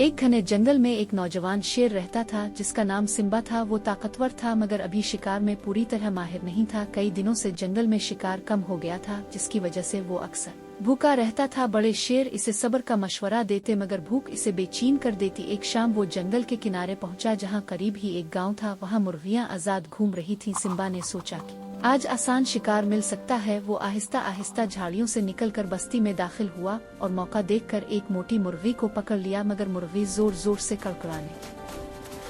एक घने जंगल में एक नौजवान शेर रहता था जिसका नाम सिम्बा था। वो ताकतवर था मगर अभी शिकार में पूरी तरह माहिर नहीं था। कई दिनों से जंगल में शिकार कम हो गया था जिसकी वजह से वो अक्सर भूखा रहता था। बड़े शेर इसे सब्र का मशवरा देते मगर भूख इसे बेचैन कर देती। एक शाम वो जंगल के किनारे पहुंचा जहां करीब ही एक गांव था। वहां मुर्गियां आजाद घूम रही थीं। सिम्बा ने सोचा कि आज आसान शिकार मिल सकता है। वो आहिस्ता आहिस्ता झाड़ियों से निकलकर बस्ती में दाखिल हुआ और मौका देखकर एक मोटी मुर्गी को पकड़ लिया मगर मुर्गी जोर जोर से कड़कड़ाने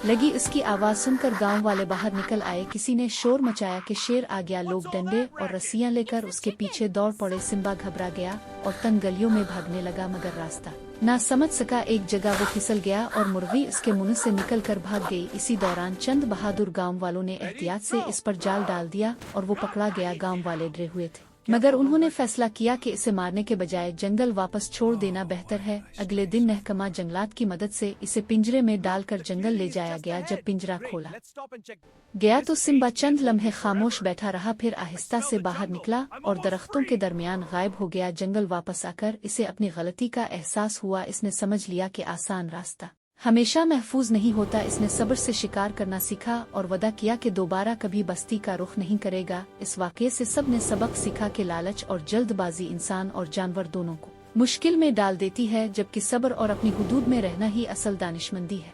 लगी। उसकी आवाज सुनकर गांव वाले बाहर निकल आए। किसी ने शोर मचाया कि शेर आ गया। लोग डंडे और रस्सियां लेकर उसके पीछे दौड़ पड़े। सिम्बा घबरा गया और तंग गलियों में भागने लगा मगर रास्ता ना समझ सका। एक जगह वो फिसल गया और मुर्गी उसके मुंह से निकलकर भाग गई। इसी दौरान चंद बहादुर गांव वालों ने एहतियात से इस पर जाल डाल दिया और वो पकड़ा गया। गांव वाले डरे हुए थे मगर उन्होंने फैसला किया कि इसे मारने के बजाय जंगल वापस छोड़ देना बेहतर है। अगले दिन महकमा जंगलात की मदद से इसे पिंजरे में डालकर जंगल ले जाया गया। जब पिंजरा खोला गया तो सिम्बा चंद लम्हे खामोश बैठा रहा, फिर आहिस्ता से बाहर निकला और दरख्तों के दरमियान गायब हो गया। जंगल वापस आकर इसे अपनी गलती का एहसास हुआ। इसने समझ लिया कि आसान रास्ता हमेशा महफूज नहीं होता। इसने सब्र से शिकार करना सीखा और वदा किया कि दोबारा कभी बस्ती का रुख नहीं करेगा। इस वाक़ये से सब ने सबक सीखा कि लालच और जल्दबाजी इंसान और जानवर दोनों को मुश्किल में डाल देती है, जबकि सब्र और अपनी हुदूद में रहना ही असल दानिशमंदी है।